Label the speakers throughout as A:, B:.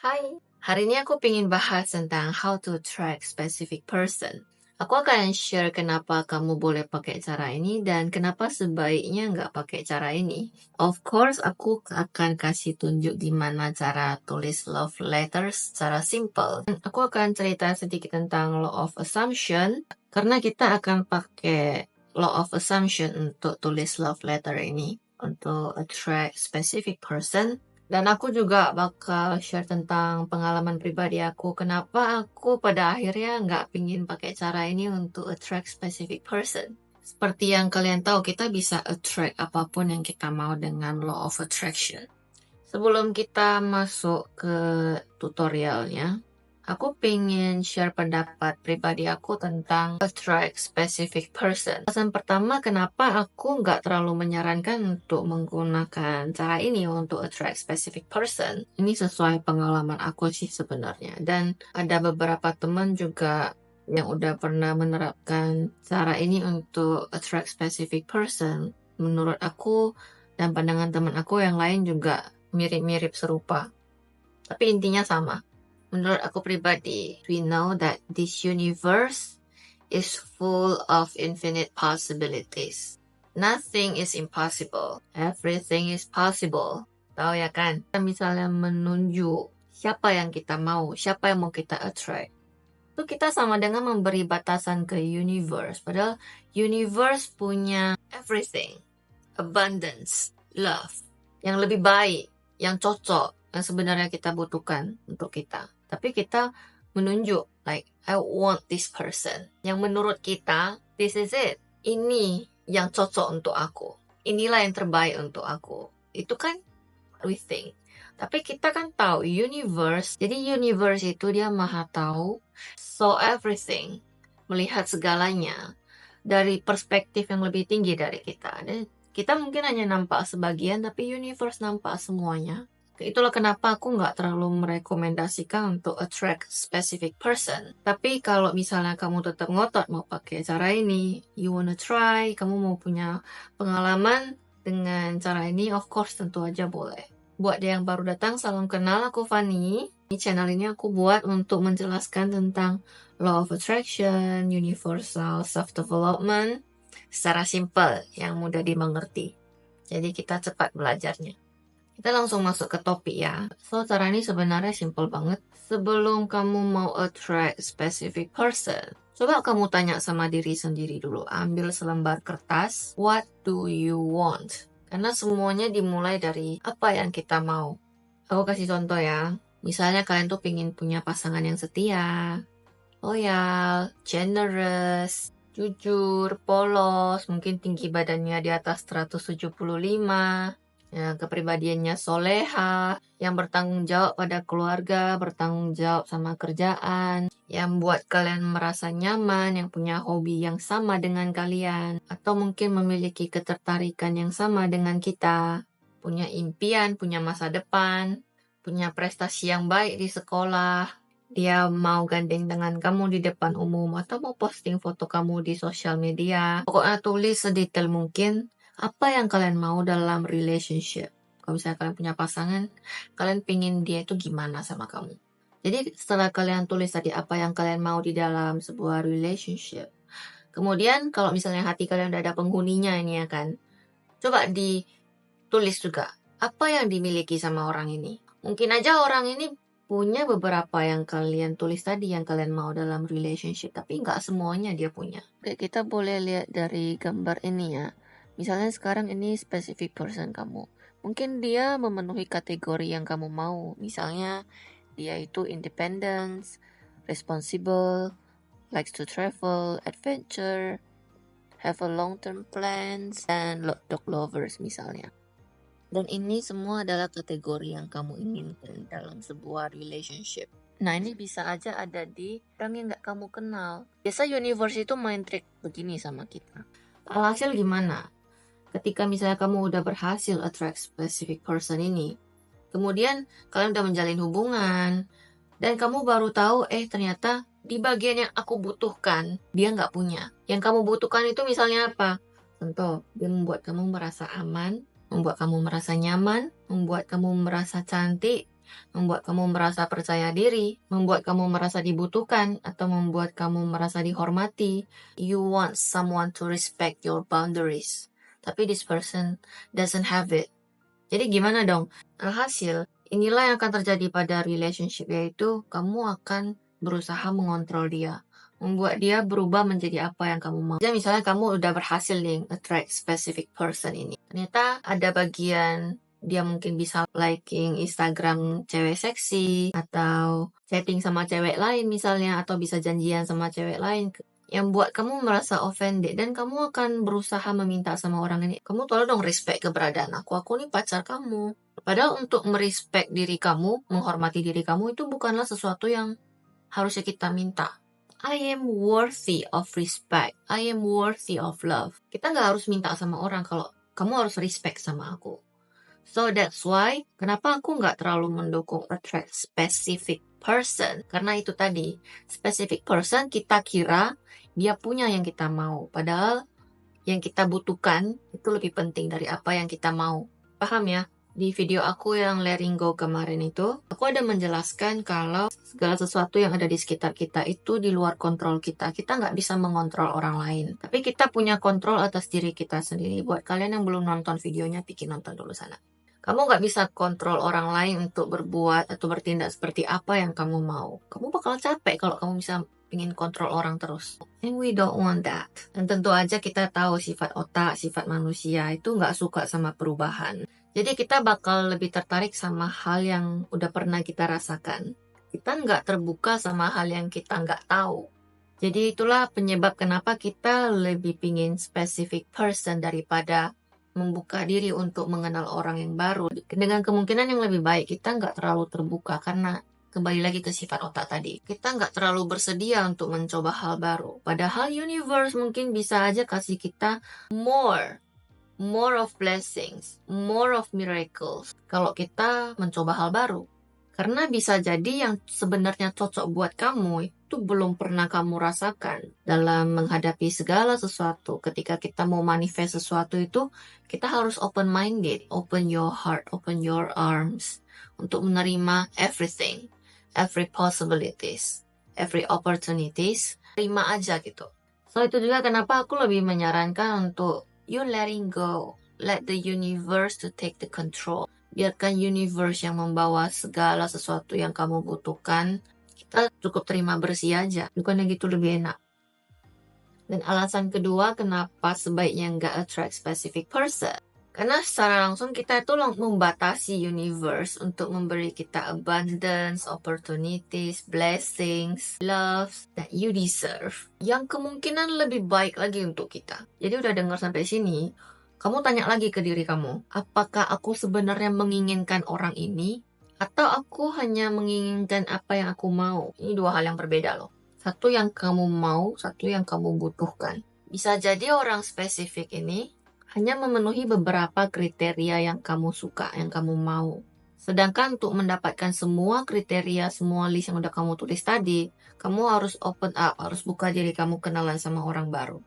A: Hai, hari ini aku pengen bahas tentang how to track specific person. Aku akan share kenapa kamu boleh pakai cara ini dan kenapa sebaiknya nggak pakai cara ini. Of course, aku akan kasih tunjuk gimana cara tulis love letters secara simple. Aku akan cerita sedikit tentang law of assumption, karena kita akan pakai law of assumption untuk tulis love letter ini, untuk attract specific person. Dan aku juga bakal share tentang pengalaman pribadi aku, kenapa aku pada akhirnya nggak pingin pakai cara ini untuk attract specific person. Seperti yang kalian tahu, kita bisa attract apapun yang kita mau dengan law of attraction. Sebelum kita masuk ke tutorialnya, aku pengen share pendapat pribadi aku tentang attract specific person. Alasan pertama kenapa aku nggak terlalu menyarankan untuk menggunakan cara ini untuk attract specific person. Ini sesuai pengalaman aku sih sebenarnya. Dan ada beberapa teman juga yang udah pernah menerapkan cara ini untuk attract specific person. Menurut aku dan pandangan teman aku yang lain juga mirip-mirip serupa. Tapi intinya sama. Menurut aku pribadi, we know that this universe is full of infinite possibilities. Nothing is impossible. Everything is possible. Tahu ya kan? Kita misalnya menunjuk siapa yang kita mau, siapa yang mau kita attract. Itu kita sama dengan memberi batasan ke universe. Padahal universe punya everything. Abundance, love, yang lebih baik, yang cocok, yang sebenarnya kita butuhkan untuk kita. Tapi kita menunjuk, like, I want this person. Yang menurut kita, this is it. Ini yang cocok untuk aku. Inilah yang terbaik untuk aku. Itu kan we think. Tapi kita kan tahu universe. Jadi universe itu dia maha tahu. So everything. Melihat segalanya dari perspektif yang lebih tinggi dari kita. Dan kita mungkin hanya nampak sebagian, tapi universe nampak semuanya. Itulah kenapa aku nggak terlalu merekomendasikan untuk attract specific person. Tapi kalau misalnya kamu tetap ngotot mau pakai cara ini, you wanna try, kamu mau punya pengalaman dengan cara ini, of course tentu aja boleh. Buat dia yang baru datang, salam kenal, aku Fanny. Di channel ini aku buat untuk menjelaskan tentang law of attraction, universal self-development, secara simple, yang mudah dimengerti. Jadi kita cepat belajarnya. Kita langsung masuk ke topik ya. So, cara ini sebenarnya simple banget. Sebelum kamu mau attract specific person, coba kamu tanya sama diri sendiri dulu. Ambil selembar kertas. What do you want? Karena semuanya dimulai dari apa yang kita mau. Aku kasih contoh ya. Misalnya kalian tuh pengen punya pasangan yang setia, loyal, generous, jujur, polos, mungkin tinggi badannya di atas 175, ya, kepribadiannya soleha, yang bertanggung jawab pada keluarga, bertanggung jawab sama kerjaan, yang buat kalian merasa nyaman, yang punya hobi yang sama dengan kalian, atau mungkin memiliki ketertarikan yang sama dengan kita, punya impian, punya masa depan, punya prestasi yang baik di sekolah, dia mau gandeng dengan kamu di depan umum, atau mau posting foto kamu di sosial media. Pokoknya tulis sedetail mungkin apa yang kalian mau dalam relationship. Kalau misalnya kalian punya pasangan, kalian pingin dia itu gimana sama kamu. Jadi setelah kalian tulis tadi apa yang kalian mau di dalam sebuah relationship, kemudian kalau misalnya hati kalian udah ada penghuninya ini ya kan, coba ditulis juga apa yang dimiliki sama orang ini. Mungkin aja orang ini punya beberapa yang kalian tulis tadi yang kalian mau dalam relationship, tapi nggak semuanya dia punya. Oke, kita boleh lihat dari gambar ini ya. Misalnya sekarang ini specific person kamu. Mungkin dia memenuhi kategori yang kamu mau. Misalnya dia itu independence, responsible, likes to travel, adventure, have a long-term plans, and dog lovers misalnya. Dan ini semua adalah kategori yang kamu inginkan dalam sebuah relationship. Nah, ini bisa aja ada di orang yang gak kamu kenal. Biasa universe itu main trik begini sama kita. Alhasil gimana? Ketika misalnya kamu udah berhasil attract specific person ini, kemudian kalian udah menjalin hubungan, dan kamu baru tahu, ternyata di bagian yang aku butuhkan, dia gak punya. Yang kamu butuhkan itu misalnya apa? Contoh, dia membuat kamu merasa aman, membuat kamu merasa nyaman, membuat kamu merasa cantik, membuat kamu merasa percaya diri, membuat kamu merasa dibutuhkan, atau membuat kamu merasa dihormati. You want someone to respect your boundaries. Tapi this person doesn't have it. Jadi gimana dong? Alhasil, inilah yang akan terjadi pada relationship, yaitu kamu akan berusaha mengontrol dia, membuat dia berubah menjadi apa yang kamu mau. Jadi misalnya kamu udah berhasil nih attract specific person ini. Ternyata ada bagian dia mungkin bisa liking Instagram cewek seksi, atau chatting sama cewek lain misalnya, atau bisa janjian sama cewek lain, yang buat kamu merasa offended, dan kamu akan berusaha meminta sama orang ini, kamu tolong dong respect keberadaan aku nih pacar kamu. Padahal untuk merespect diri kamu, menghormati diri kamu, itu bukanlah sesuatu yang harusnya kita minta. I am worthy of respect. I am worthy of love. Kita nggak harus minta sama orang kalau kamu harus respect sama aku. So that's why, kenapa aku nggak terlalu mendukung attract specific person. Karena itu tadi, specific person kita kira dia punya yang kita mau. Padahal yang kita butuhkan itu lebih penting dari apa yang kita mau. Paham ya? Di video aku yang letting go kemarin itu, aku ada menjelaskan kalau segala sesuatu yang ada di sekitar kita itu di luar kontrol kita. Kita nggak bisa mengontrol orang lain. Tapi kita punya kontrol atas diri kita sendiri. Buat kalian yang belum nonton videonya, bikin nonton dulu sana. Kamu nggak bisa kontrol orang lain untuk berbuat atau bertindak seperti apa yang kamu mau. Kamu bakal capek kalau kamu bisa ingin kontrol orang terus. And we don't want that. Dan tentu aja kita tahu sifat otak, sifat manusia itu nggak suka sama perubahan. Jadi kita bakal lebih tertarik sama hal yang udah pernah kita rasakan. Kita nggak terbuka sama hal yang kita nggak tahu. Jadi itulah penyebab kenapa kita lebih pingin specific person daripada membuka diri untuk mengenal orang yang baru. Dengan kemungkinan yang lebih baik, kita nggak terlalu terbuka karena kembali lagi ke sifat otak tadi. Kita nggak terlalu bersedia untuk mencoba hal baru. Padahal universe mungkin bisa aja kasih kita more of blessings, more of miracles kalau kita mencoba hal baru. Karena bisa jadi yang sebenarnya cocok buat kamu itu belum pernah kamu rasakan. Dalam menghadapi segala sesuatu, ketika kita mau manifest sesuatu itu, kita harus open-minded, open your heart, open your arms, untuk menerima everything, every possibilities, every opportunities, terima aja gitu. So itu juga kenapa aku lebih menyarankan untuk you letting go, let the universe to take the control. Biarkan universe yang membawa segala sesuatu yang kamu butuhkan. Kita cukup terima bersih aja. Bukannya gitu lebih enak. Dan alasan kedua kenapa sebaiknya nggak attract specific person. Karena secara langsung kita itu membatasi universe untuk memberi kita abundance, opportunities, blessings, love that you deserve. Yang kemungkinan lebih baik lagi untuk kita. Jadi udah dengar sampai sini, kamu tanya lagi ke diri kamu, apakah aku sebenarnya menginginkan orang ini? Atau aku hanya menginginkan apa yang aku mau? Ini dua hal yang berbeda loh. Satu yang kamu mau, satu yang kamu butuhkan. Bisa jadi orang spesifik ini hanya memenuhi beberapa kriteria yang kamu suka, yang kamu mau. Sedangkan untuk mendapatkan semua kriteria, semua list yang udah kamu tulis tadi, kamu harus open up, harus buka diri kamu kenalan sama orang baru.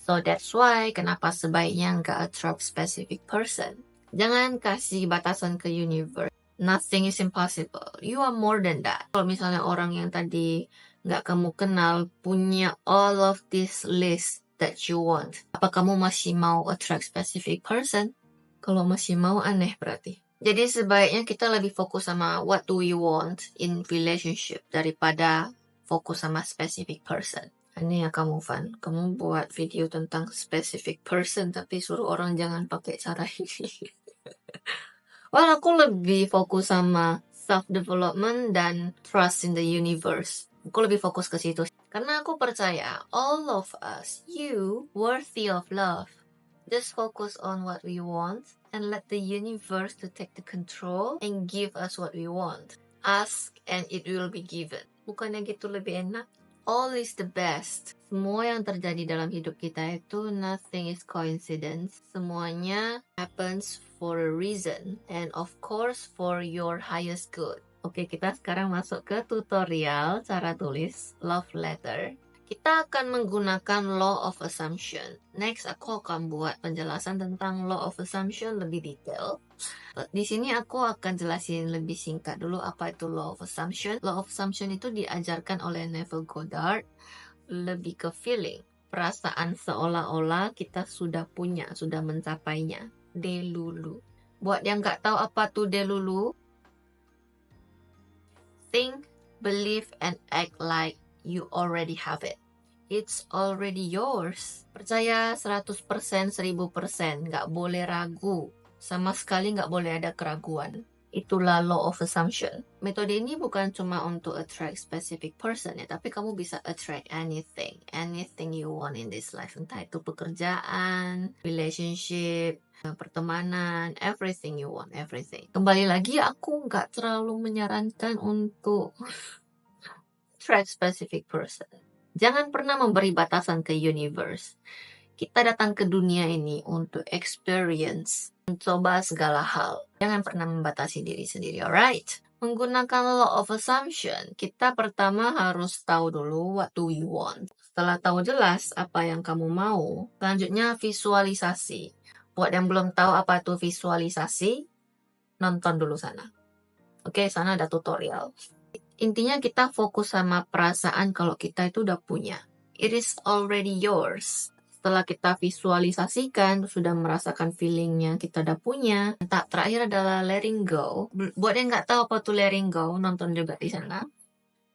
A: So that's why kenapa sebaiknya nggak attract specific person. Jangan kasih batasan ke universe. Nothing is impossible. You are more than that. Kalau misalnya orang yang tadi nggak kamu kenal punya all of this list that you want, apa kamu masih mau attract specific person? Kalau masih mau, aneh berarti. Jadi sebaiknya kita lebih fokus sama what do we want in relationship daripada fokus sama specific person. Ini ya kamu Van, kamu buat video tentang specific person tapi suruh orang jangan pakai cara ini. Well, aku lebih fokus sama self-development dan trust in the universe. Aku lebih fokus ke situ. Karena aku percaya, all of us, you, worthy of love. Just focus on what we want and let the universe to take the control and give us what we want. Ask and it will be given. Bukannya gitu lebih enak? All is the best. Semua yang terjadi dalam hidup kita itu nothing is coincidence. Semuanya happens for a reason and of course for your highest good. Oke, kita sekarang masuk ke tutorial cara tulis love letter. Kita akan menggunakan law of assumption. Next, aku akan buat penjelasan tentang law of assumption lebih detail. Di sini aku akan jelasin lebih singkat dulu apa itu law of assumption. Law of assumption itu diajarkan oleh Neville Goddard, lebih ke feeling, perasaan seolah-olah kita sudah punya, sudah mencapainya. Delulu. Buat yang nggak tahu apa tuh delulu, think, believe, and act like you already have it. It's already yours. Percaya 100%, 1000%. Nggak boleh ragu. Sama sekali nggak boleh ada keraguan. Itulah law of assumption. Metode ini bukan cuma untuk attract specific person ya, tapi kamu bisa attract anything. Anything you want in this life. Entah itu pekerjaan, relationship, pertemanan, everything you want, everything. Kembali lagi, aku nggak terlalu menyarankan untuk attract specific person. Jangan pernah memberi batasan ke universe. Kita datang ke dunia ini untuk experience, mencoba segala hal. Jangan pernah membatasi diri sendiri, alright? Menggunakan law of assumption, kita pertama harus tahu dulu what do you want. Setelah tahu jelas apa yang kamu mau, selanjutnya visualisasi. Buat yang belum tahu apa itu visualisasi, nonton dulu sana. Oke, sana ada tutorial. Intinya kita fokus sama perasaan kalau kita itu udah punya. It is already yours. Setelah kita visualisasikan, sudah merasakan feelingnya kita udah punya. Tahap terakhir adalah letting go. Buat yang nggak tahu apa tuh letting go, nonton juga di sana.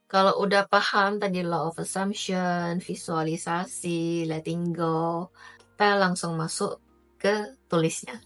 A: Kalau udah paham tadi law of assumption, visualisasi, letting go, kita langsung masuk ke tulisnya.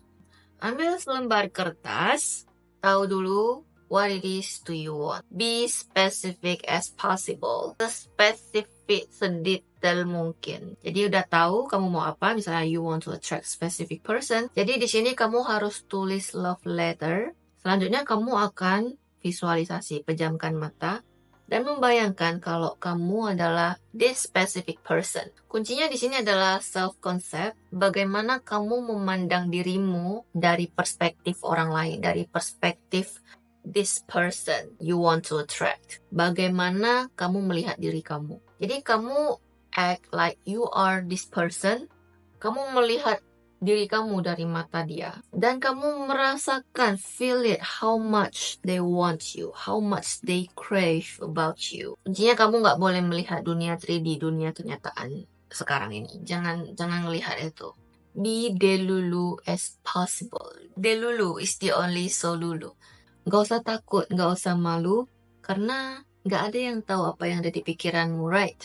A: Ambil selembar kertas, tahu dulu what it is do you want. Be specific as possible. Spesifik sedetail mungkin. Jadi udah tahu kamu mau apa, misalnya you want to attract specific person. Jadi di sini kamu harus tulis love letter. Selanjutnya kamu akan visualisasi, pejamkan mata dan membayangkan kalau kamu adalah this specific person. Kuncinya di sini adalah self-concept, bagaimana kamu memandang dirimu dari perspektif orang lain, dari perspektif this person you want to attract. Bagaimana kamu melihat diri kamu. Jadi kamu act like you are this person, kamu melihat diri kamu dari mata dia. Dan kamu merasakan, feel it, how much they want you, how much they crave about you. Intinya kamu nggak boleh melihat dunia 3D, dunia kenyataan sekarang ini. Jangan melihat itu. Be delulu as possible. Delulu is the only solulu. Nggak usah takut, nggak usah malu, karena nggak ada yang tahu apa yang ada di pikiranmu, right?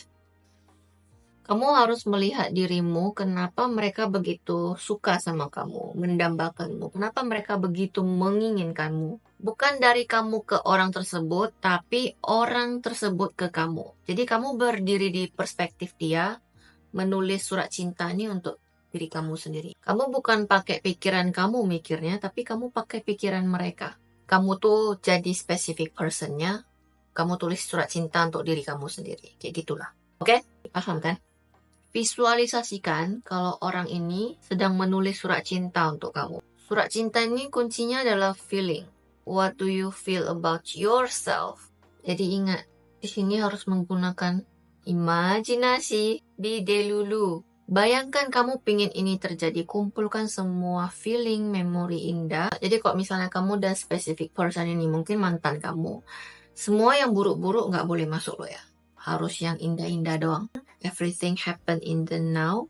A: Kamu harus melihat dirimu, kenapa mereka begitu suka sama kamu, mendambakanmu, kenapa mereka begitu menginginkanmu. Bukan dari kamu ke orang tersebut, tapi orang tersebut ke kamu. Jadi kamu berdiri di perspektif dia, menulis surat cinta ini untuk diri kamu sendiri. Kamu bukan pakai pikiran kamu mikirnya, tapi kamu pakai pikiran mereka. Kamu tuh jadi specific personnya, kamu tulis surat cinta untuk diri kamu sendiri. Kayak gitulah. Oke? Paham kan? Visualisasikan kalau orang ini sedang menulis surat cinta untuk kamu. Surat cinta ini kuncinya adalah feeling. What do you feel about yourself? Jadi ingat, di sini harus menggunakan imajinasi. Be delulu. Bayangkan kamu pingin ini terjadi. Kumpulkan semua feeling, memori indah. Jadi kalau misalnya kamu udah specific person ini, mungkin mantan kamu. Semua yang buruk-buruk nggak boleh masuk loh ya. Harus yang indah-indah doang. Everything happen in the now.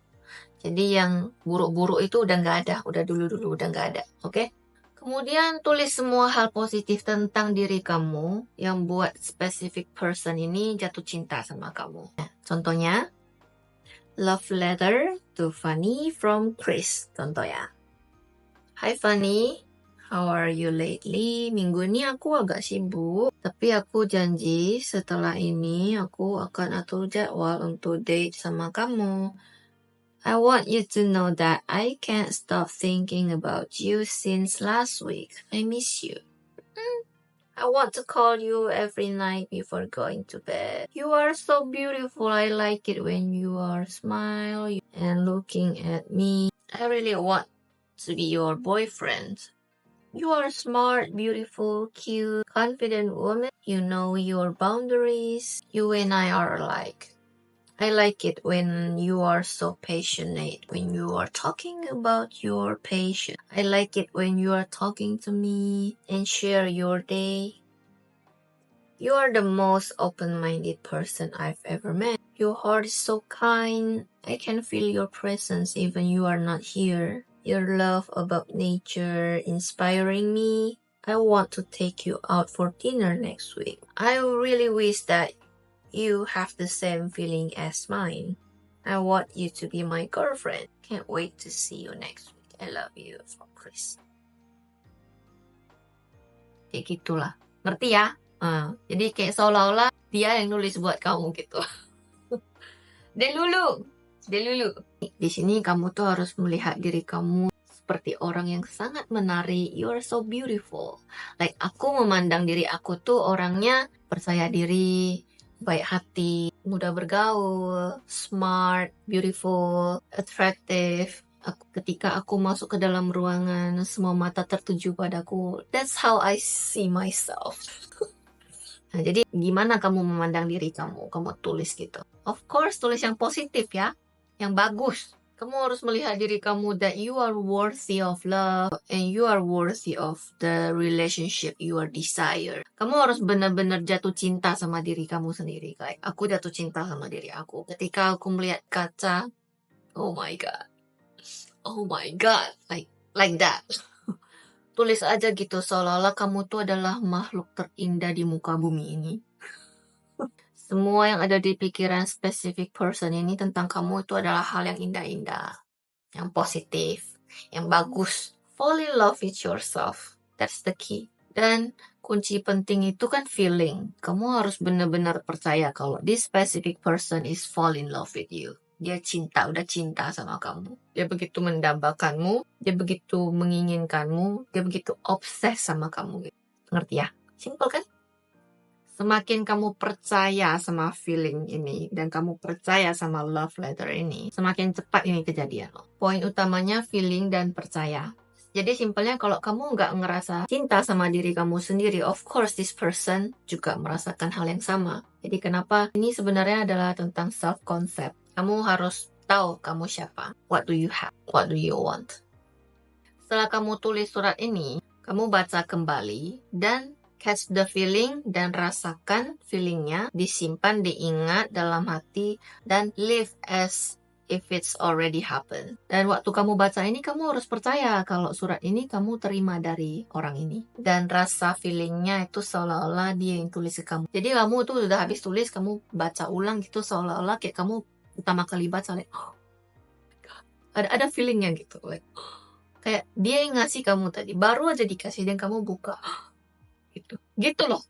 A: Jadi yang buruk-buruk itu udah nggak ada. Udah dulu-dulu udah nggak ada. Oke? Kemudian tulis semua hal positif tentang diri kamu yang buat specific person ini jatuh cinta sama kamu. Contohnya, love letter to Fanny from Chris. Contoh ya. Hi Fanny, how are you lately? Minggu ini aku agak sibuk, tapi aku janji setelah ini aku akan atur jadwal untuk date sama kamu. I want you to know that I can't stop thinking about you since last week. I miss you. I want to call you every night before going to bed. You are so beautiful. I like it when you are smiling and looking at me. I really want to be your boyfriend. You are smart, beautiful, cute, confident woman. You know your boundaries. You and I are alike. I like it when you are so passionate, when you are talking about your passion. I like it when you are talking to me and share your day. You are the most open-minded person I've ever met. Your heart is so kind. I can feel your presence even you are not here. Your love about nature inspiring me. I want to take you out for dinner next week. I really wish that you have the same feeling as mine. I want you to be my girlfriend. Can't wait to see you next week. I love you, from Chris. Kayak gitulah. Ngerti ya? Jadi kayak seolah-olah dia yang nulis buat kamu gitu. Delulu. Di sini kamu tuh harus melihat diri kamu seperti orang yang sangat menarik. You are so beautiful. Like aku memandang diri aku tuh orangnya percaya diri, baik hati, mudah bergaul, smart, beautiful, attractive. Ketika aku masuk ke dalam ruangan, semua mata tertuju padaku. That's how I see myself. Nah, jadi gimana kamu memandang diri kamu? Kamu tulis gitu. Of course, tulis yang positif ya. Yang bagus. Kamu harus melihat diri kamu that you are worthy of love and you are worthy of the relationship you are desire. Kamu harus benar-benar jatuh cinta sama diri kamu sendiri. Kayak aku jatuh cinta sama diri aku. Ketika aku melihat kaca, oh my god. Oh my god. Like that. Tulis aja gitu seolah-olah kamu tuh adalah makhluk terindah di muka bumi ini. Semua yang ada di pikiran specific person ini tentang kamu itu adalah hal yang indah-indah, yang positif, yang bagus. Fall in love with yourself. That's the key. Dan kunci penting itu kan feeling. Kamu harus benar-benar percaya kalau this specific person is fall in love with you. Dia udah cinta sama kamu. Dia begitu mendambakanmu, dia begitu menginginkanmu, dia begitu obses sama kamu. Ngerti ya? Simple kan? Semakin kamu percaya sama feeling ini dan kamu percaya sama love letter ini, semakin cepat ini kejadian loh. Poin utamanya feeling dan percaya. Jadi simpelnya kalau kamu nggak ngerasa cinta sama diri kamu sendiri, of course this person juga merasakan hal yang sama. Jadi kenapa ini sebenarnya adalah tentang self-concept. Kamu harus tahu kamu siapa. What do you have? What do you want? Setelah kamu tulis surat ini, kamu baca kembali dan catch the feeling dan rasakan feelingnya, disimpan, diingat dalam hati, dan live as if it's already happened. Dan waktu kamu baca ini, kamu harus percaya kalau surat ini kamu terima dari orang ini. Dan rasa feelingnya itu seolah-olah dia yang tulis ke kamu. Jadi kamu tuh udah habis tulis, kamu baca ulang gitu seolah-olah kayak kamu pertama kali baca, like, oh, ada feelingnya gitu, like, kayak dia yang ngasih kamu tadi, baru aja dikasih dan kamu buka, gitu loh.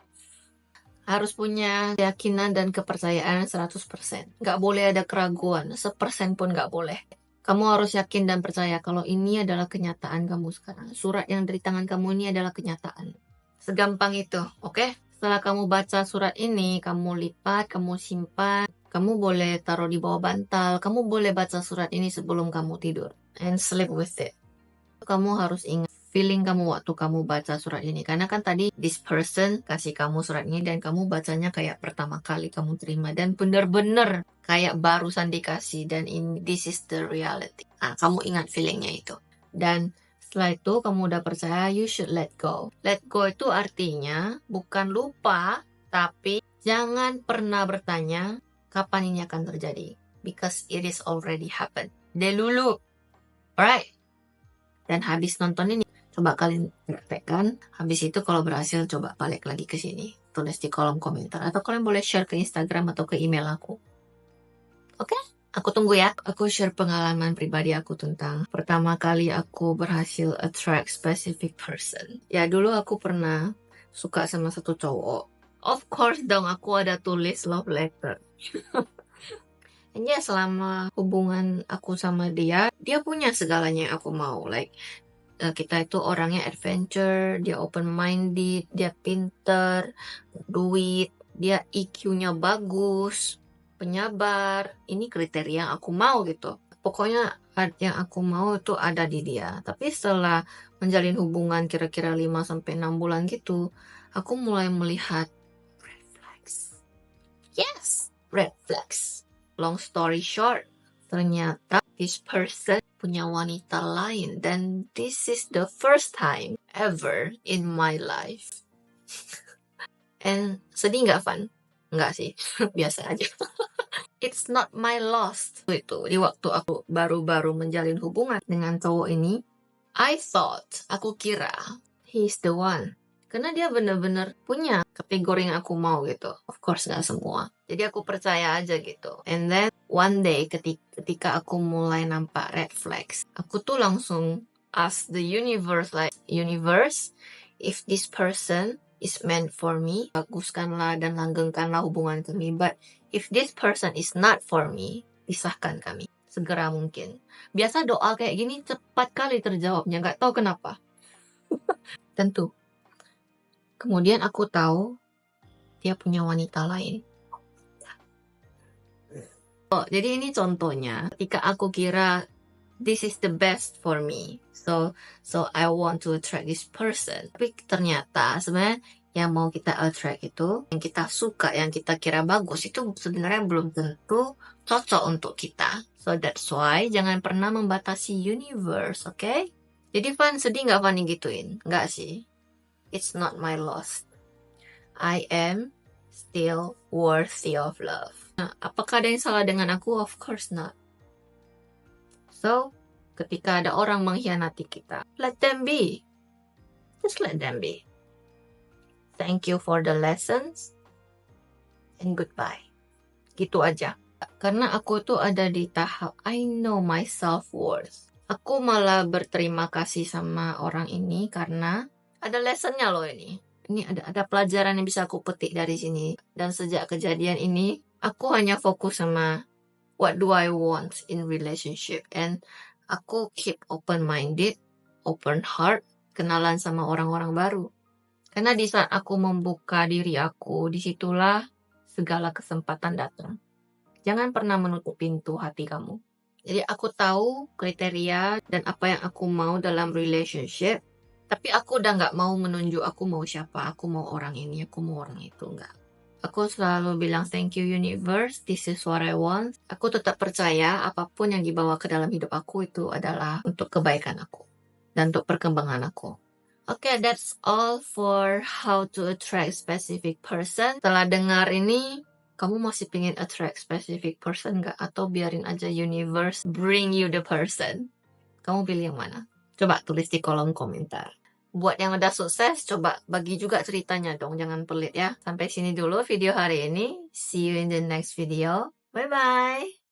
A: Harus punya keyakinan dan kepercayaan 100%. Nggak boleh ada keraguan, 1% pun nggak boleh. Kamu harus yakin dan percaya kalau ini adalah kenyataan kamu sekarang. Surat yang dari tangan kamu ini adalah kenyataan. Segampang itu, oke? Setelah kamu baca surat ini, kamu lipat, kamu simpan, kamu boleh taruh di bawah bantal, kamu boleh baca surat ini sebelum kamu tidur. And sleep with it. Kamu harus ingat feeling kamu waktu kamu baca surat ini. Karena kan tadi this person kasih kamu surat ini dan kamu bacanya kayak pertama kali kamu terima. Dan bener-bener kayak barusan dikasih dan this is the reality. Kamu ingat feelingnya itu. Dan setelah itu kamu udah percaya, you should let go. Let go itu artinya bukan lupa, tapi jangan pernah bertanya kapan ini akan terjadi. Because it is already happened. Delulu. Alright. Dan habis nonton ini, coba kalian praktekkan. Habis itu kalau berhasil, coba balik lagi ke sini. Tulis di kolom komentar. Atau kalian boleh share ke Instagram atau ke email aku. Oke? Aku tunggu ya. Aku share pengalaman pribadi aku tentang pertama kali aku berhasil attract specific person. Ya, dulu aku pernah suka sama satu cowok. Of course dong, aku ada tulis love letter. Dan ya, selama hubungan aku sama dia punya segalanya yang aku mau. Like, kita itu orangnya adventure, dia open-minded, dia pinter, duit, dia IQ-nya bagus, penyabar. Ini kriteria yang aku mau gitu. Pokoknya yang aku mau itu ada di dia. Tapi setelah menjalin hubungan kira-kira 5-6 bulan gitu, aku mulai melihat red flags. Yes, red flags. long story short, ternyata this person punya wanita lain. Dan this is the first time ever in my life. And sedih nggak, Van? Nggak sih, biasa aja. It's not my loss. Itu di waktu aku baru-baru menjalin hubungan dengan cowok ini, aku kira he's the one. Karena dia bener-bener punya kategori yang aku mau gitu. Of course nggak semua. Jadi aku percaya aja gitu. And then one day ketika aku mulai nampak red flags, aku tuh langsung ask the universe, like, universe, if this person is meant for me, baguskanlah dan langgengkanlah hubungan kami. But if this person is not for me, pisahkan kami segera mungkin. Biasa doa kayak gini cepat kali terjawabnya, nggak tahu kenapa. Tentu. Kemudian aku tahu dia punya wanita lain. Oh, jadi ini contohnya ketika aku kira this is the best for me. So I want to attract this person. Tapi ternyata sebenarnya yang mau kita attract itu, yang kita suka, yang kita kira bagus, itu sebenarnya belum tentu cocok untuk kita. So that's why jangan pernah membatasi universe, okay? Jadi Van, sedih nggak Van gituin? Nggak sih. It's not my loss. I am still worthy of love. Nah, apakah ada yang salah dengan aku? Of course not. So, ketika ada orang mengkhianati kita, let them be. Just let them be. Thank you for the lessons and goodbye. Gitu aja. Karena aku tuh ada di tahap I know my self-worth. Aku malah berterima kasih sama orang ini karena ada lessonnya loh ini. Ini ada pelajaran yang bisa aku petik dari sini. Dan sejak kejadian ini, aku hanya fokus sama what do I want in relationship. And aku keep open-minded, open heart, kenalan sama orang-orang baru. Karena di saat aku membuka diri aku, disitulah segala kesempatan datang. Jangan pernah menutup pintu hati kamu. Jadi aku tahu kriteria dan apa yang aku mau dalam relationship. Tapi aku udah nggak mau menunjuk aku mau siapa. Aku mau orang ini, aku mau orang itu. Nggak. Aku selalu bilang thank you universe, this is what I want. Aku tetap percaya apapun yang dibawa ke dalam hidup aku itu adalah untuk kebaikan aku. Dan untuk perkembangan aku. Okay, that's all for how to attract specific person. Setelah dengar ini, kamu masih pengen attract specific person nggak? Atau biarin aja universe bring you the person? Kamu pilih yang mana? Coba tulis di kolom komentar. Buat yang udah sukses, coba bagi juga ceritanya dong. Jangan pelit ya. Sampai sini dulu video hari ini. See you in the next video. Bye-bye.